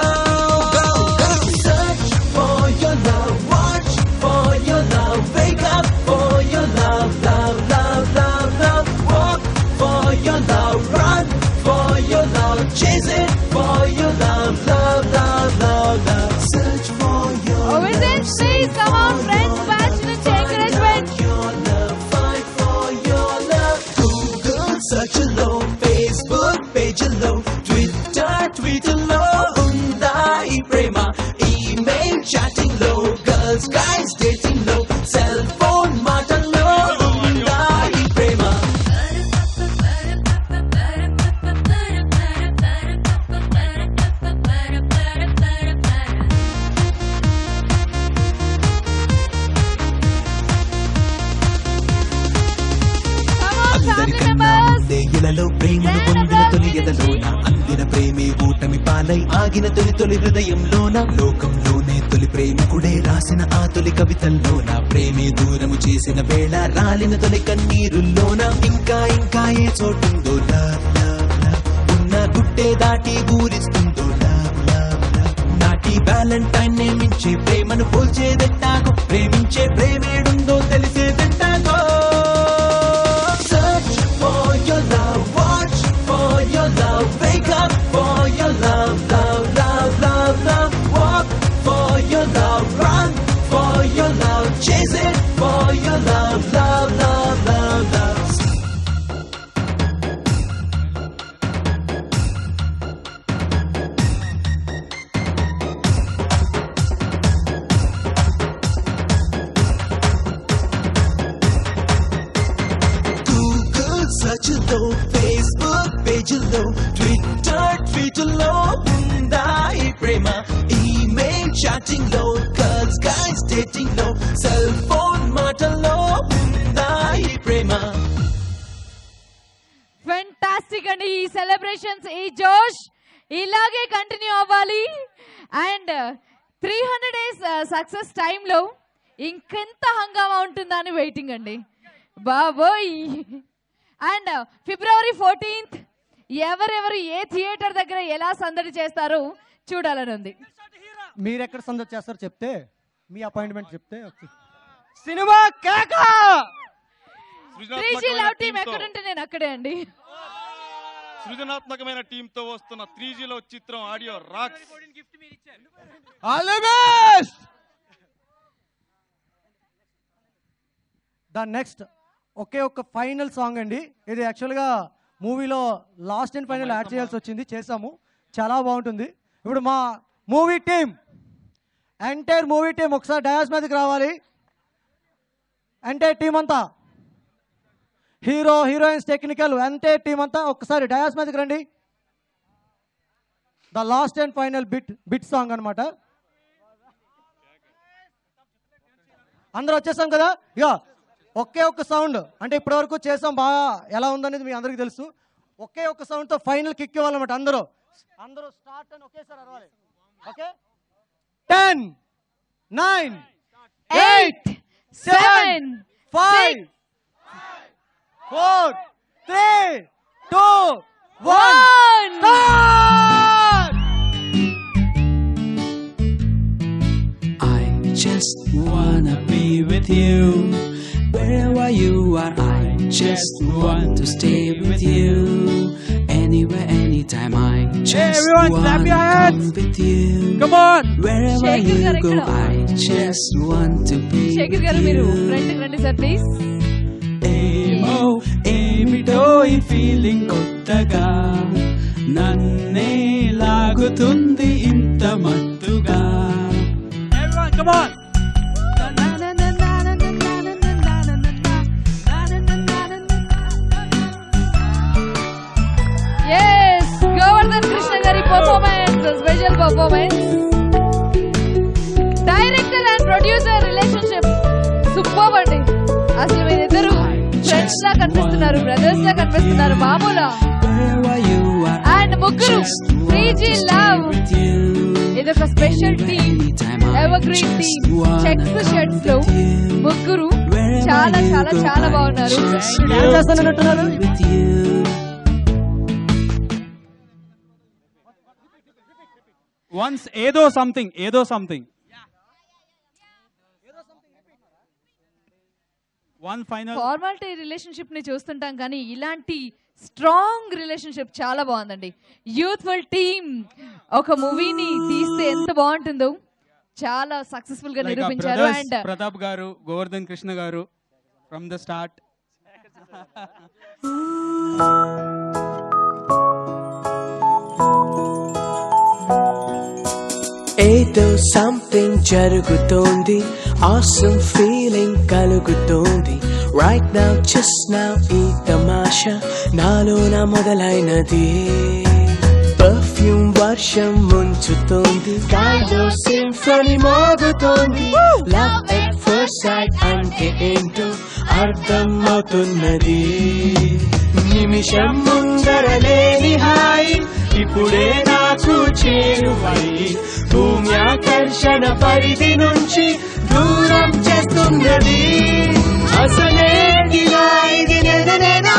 Search for your love, కలలో ప్రేమను పొందిన తొలి ఎదలోన అందిన ప్రేమే ఓటమి పాలై ఆగిన తొలి హృదయంలోన లోకంలోనే తొలి ప్రేమికుడే రాసిన ఆ తొలి కవితల్లోన ప్రేమే దూరము చేసిన వేళ రాలిన తొలి కన్నీరుల్లోన ఇంకా ఏ చోటుందో లవ్ లవ్ లవ్ ఉన్న గుట్టే దాటి ఊరిస్తుందో లవ్ లవ్ లవ్ నాటి వ్యాలంటైన్ నే మించే ప్రేమను పోల్చేదెట్టాగో ప్రేమించే ప్రేమేడుందో తెలిసేదెట్టాగో Search for your love, watch for your love, wake up for your love, love, love, love, love, walk for your love, run for your love, chase it for your love, love, love, love, love. Search lo, Facebook page lo, Twitter tweet lo, unda ee prema, email chatting lo, girls guys dating lo, cell phone matalo, unda ee prema. Fantastic అండి. ఈ celebrations, ఈ జోష్ ఇలాగే continue అవ్వాలి. And 300 days success టైంలో ఇంకెంత హంగామా ఉంటుందా అని వెయిటింగ్ అండి బాబోయ్. అండ్ February 14th ఎవరెవరు ఏ థియేటర్ దగ్గర ఎలా సందడి చేస్తారో చూడాలని ఉంది. మీరు ఎక్కడ సందడి చేస్తారో చెప్తే, మీ అపాయింట్మెంట్ చెప్తే సినిమా కేక 3G లవ్ టీమ్ ఎక్కడుంటే నేను అక్కడే అండి. సృజనాత్మకమైన టీమ్ తో వస్తున్న 3G లో చిత్రం audio rocks. All the best. The next ఒకే ఒక ఫైనల్ సాంగ్ అండి. ఇది యాక్చువల్గా మూవీలో లాస్ట్ అండ్ ఫైనల్ యాడ్ చేయాల్సి వచ్చింది, చేసాము, చాలా బాగుంటుంది. ఇప్పుడు మా movie team, entire movie team ఒకసారి డయాస్ మీదకి రావాలి. ఎంటైర్ టీం అంతా, hero heroines technical entire team అంతా ఒకసారి డయాస్ మీదకి రండి. The last and final bit song అనమాట. అందరూ వచ్చేసాం కదా. ఇక ఒకే ఒక్క సౌండ్, అంటే ఇప్పటివరకు చేసాం బాగా ఎలా ఉందనేది మీ అందరికీ తెలుసు. ఒకే ఒక్క సౌండ్తో ఫైనల్ కిక్ ఇవ్వాలన్నమాట. అందరూ స్టార్ట్ అని ఒకేసారి అరవాలి. Okay, 10 9 8 7 5 4 3 2 1 I just wanna be with you. Wherever you are, I just want to stay with you. Anywhere, anytime, I just wanna come with you. Come on. Wherever you go, I just want to be Shekhar గారు with మీరు you. ఫ్రంట్కి రండి sir please. ఏమో ఏమిటో ఈ feeling కొత్తగా నన్నే లాగుతుంది ఇంత మత్తుగా. Everyone, come on. Yes, Govardhan Krishna గారి performance, special performance. Director and producer relationship super అండి. అసలు మీరిద్దరు ఫ్రెండ్స్ లా కనిపిస్తున్నారు, బ్రదర్స్ లా కనిపిస్తున్నారు, మామూలా. అండ్ ముగ్గురు 3G లవ్, ఇదొక special team, ever green team. Checks shirts లో ముగ్గురు చాలా చాలా చాలా బాగున్నారు. వన్స్ ఏదో something one final. Formality relationship ని చూస్తుంటాం కానీ ఇలాంటి స్ట్రాంగ్ రిలేషన్షిప్ చాలా బాగుందండి. యూత్ఫుల్ టీమ్ ఒక మూవీని తీస్తే ఎంత బాగుంటుందో చాలా సక్సెస్ఫుల్ గా నిరూపించారు. అండ్ ప్రతాప్ గారు, గోవర్ధన్ కృష్ణ గారు ఫ్రమ్ ద స్టార్ట్. ఏదో సంథింగ్ జరుగుతోంది, awesome feeling కలుగుతోంది. Right now, just now, ఈ తమాషా నాలోన మొదలైనది. Perfume వర్షం ముంచుతోంది, గాల్లో symphony మోగుతోంది. Love at first sight అంటే ఏంటో అర్థమవుతున్నది. నిమిషం ముందరలేని హాయి ఇప్పుడే నాకు చేరువై భూమి ఆకర్షణ పరిధి నుంచి దూరం చేస్తున్నది. అసలేంటిలా ఇది నేనా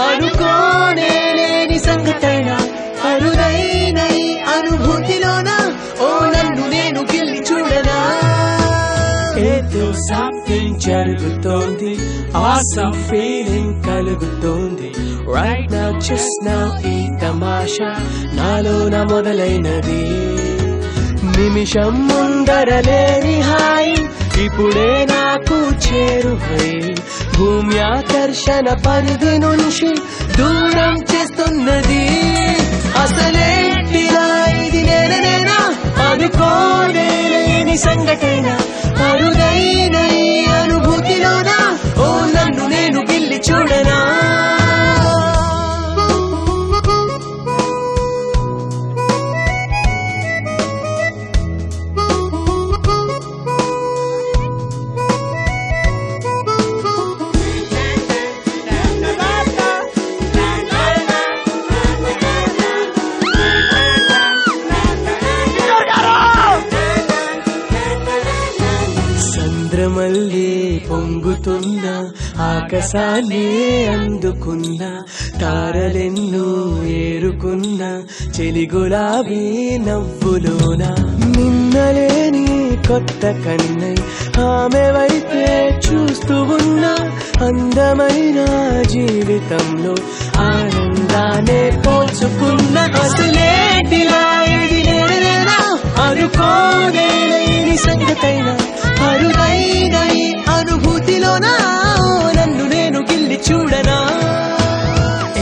అనుకోనే లేని సంగతైనా అరుదైన ఈ అనుభూతిలోనా ఓ నన్ను నేను గిల్లి చూడనా. ఏదో సంథింగ్ జరుగుతోంది, awesome feeling కలుగుతోంది. Right now just now ఈ తమాషా నాలోన మొదలైనది. నిమిషం ముందరలేని హాయి ఇప్పుడే నాకు చేరువై భూమి ఆకర్షణ పరిధి నుంచి దూరం చేస్తున్నది. అసలేంటిలా ఇది నేనా అనుకోనే లేని సంఘటన అరుదైన ఈ అనుభూతిలోనా ఓ నన్ను నేను గిల్లి చూడనా. చంద్రమల్లే పొంగుతున్న ఆకాశాన్ని అందుకున్న తారలెన్నో ఏరుకున్న చెలి గులాబీ నవ్వులోన నిన్నలేని కొత్త కన్నై ఆమె వైపే చూస్తూ ఉన్న అందమైన జీవితంలో ఆనందాన్ని పోల్చుకున్న. అసలేంటిలా ఇది నేనా అనుకోనే లేని సంగతైనా అరుదైన ఈ అనుభూతిలోనా నన్ను నేను గిల్లి చూడనా.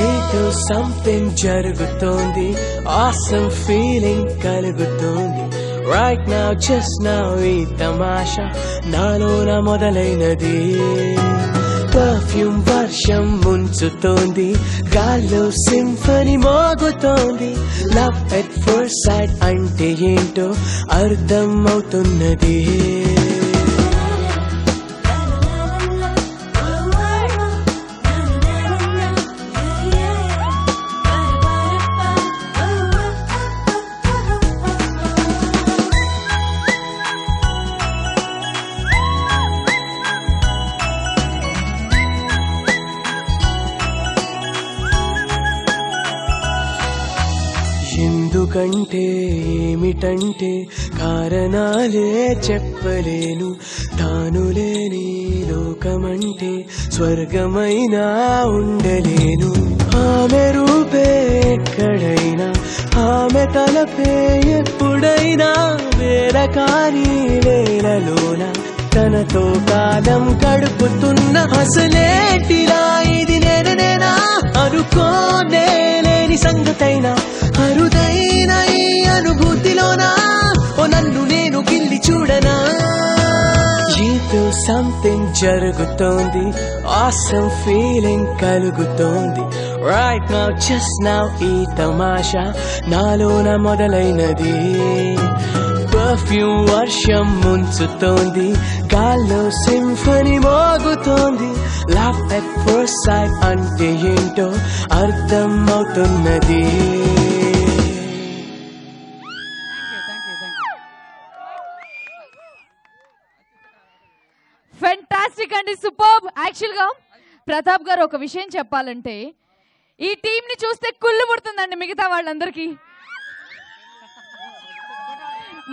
ఏదో సంథింగ్ జరుగుతోంది, awesome feeling కలుగుతోంది. Right now just now ఈ తమాషా నాలోన మొదలైనది. పర్ఫ్యూమ్ వర్షం ముంచుతోంది, గాల్లో సింఫనీ మోగుతోంది. లవ్ ఎట్ ఫస్ట్ సైట్ అంటే ఏంటో అర్థం అవుతున్నది. ఎందుకంటే ఏమిటంటే కారణాలే చెప్పలేను. తాను లేని లోకమంటే స్వర్గమైనా ఉండలేను. ఆమె రూపే ఎక్కడైనా ఆమె తలపే ఎప్పుడైనా వేల కాని వేలలోన తనతో కాలం గడుపుతున్న. అసలేటిలా ఇది నేనా అనుకోనే లేని సంగతైనా అరుదైన ఈ అనుభూతిలోనా ఓ నన్ను నేను గిల్లి చూడనా. ఏదో సంథింగ్ జరుగుతోంది, awesome feeling కలుగుతోంది. Right now just now ఈ తమాషా నాలోన మొదలైనది. పర్ఫ్యూమ్ వర్షం ముంచుతోంది, గాల్లో సింఫనీ మోగుతోంది. లవ్ ఎట్ ఫస్ట్ సైట్ అంటే ఏంటో అర్థం అవుతున్నది. ఫెంటాస్టిక్ అండి, సూపర్బ్. యాక్చువల్గా ప్రతాప్ గారు ఒక విషయం చెప్పాలంటే ఈ టీంని చూస్తే కుళ్ళు పుడుతుందండి మిగతా వాళ్ళందరికీ.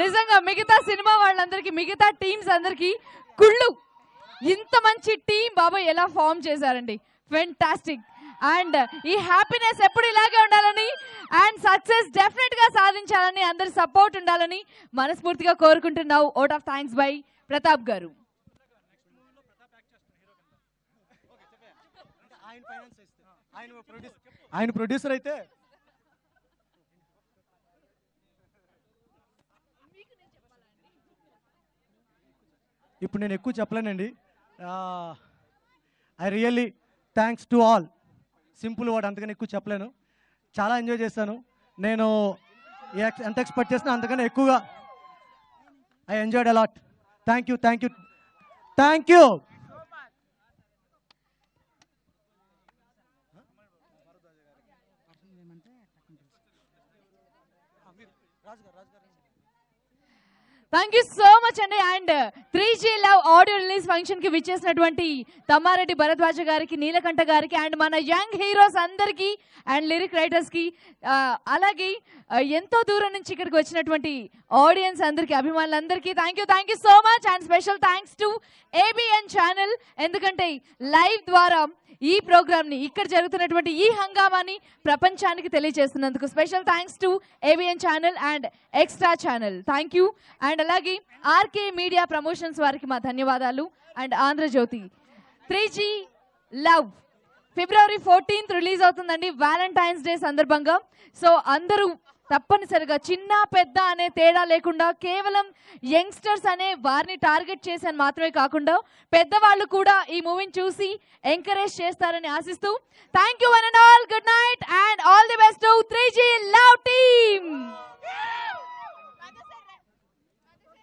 నిజంగా మిగతా సినిమా వాళ్ళందరికీ, మిగతా టీమ్స్ అందరికీ కుళ్ళు. ఇంత మంచి టీం బాబాయ్ ఎలా ఫామ్ చేశారండి, ఫెంటాస్టిక్. అండ్ ఈ హ్యాపీనెస్ ఎప్పుడు ఇలాగే ఉండాలని అండ్ సక్సెస్ డెఫినెట్ గా సాధించాలని అందరి సపోర్ట్ ఉండాలని మనస్ఫూర్తిగా కోరుకుంటున్నావు. Vote of thanks by Pratap garu. ఆయన ప్రొడ్యూసర్ అయితే ఇప్పుడు నేను ఎక్కువ చెప్పలేనండి. I really thanks to all. Simple word, అంతకని ఎక్కువ చెప్పలేను. చాలా ఎంజాయ్ చేశాను నేను. ఎంత ఎక్స్పెక్ట్ చేసినా అంతకన్నా ఎక్కువగా I enjoyed a lot. Thank you, thank you, thank you. Thank you so much అండి. And 3G love audio release function కి విచ్చేసినటువంటి తమ్మారెడ్డి భరద్వాజ గారికి, నీలకంఠ గారికి, అండ్ మన యంగ్ హీరోస్ అందరికి, అండ్ లిరిక్ రైటర్స్ కి, అలాగే ఎంతో దూరం నుంచి ఇక్కడికి వచ్చినటువంటి ఆడియన్స్ అందరికి, అభిమానులందరికీ thank you so much. And special thanks to ABN channel, ఎందుకంటే లైవ్ ద్వారా ఈ ప్రోగ్రామ్ ని, ఇక్కడ జరుగుతున్నటువంటి ఈ హంగామాని ప్రపంచానికి తెలియజేస్తున్నందుకు special thanks to ABN channel and extra channel. Thank you. And అలాగే RK మీడియా ప్రమోషన్స్ వారికి మా ధన్యవాదాలు. And Andhrajyothy. 3G love February 14th release అవుతుందండి, వ్యాలంటైన్స్ డే సందర్భంగా. సో అందరూ తప్పనిసరిగా చిన్న పెద్ద అనే తేడా లేకుండా కేవలం యంగ్స్టర్స్ అనే వారిని టార్గెట్ చేశాను మాత్రమే కాకుండా పెద్దవాళ్ళు కూడా ఈ మూవీని చూసి ఎంకరేజ్ చేస్తారని ఆశిస్తూ thank you one and all. Good night and all the best to 3G love team.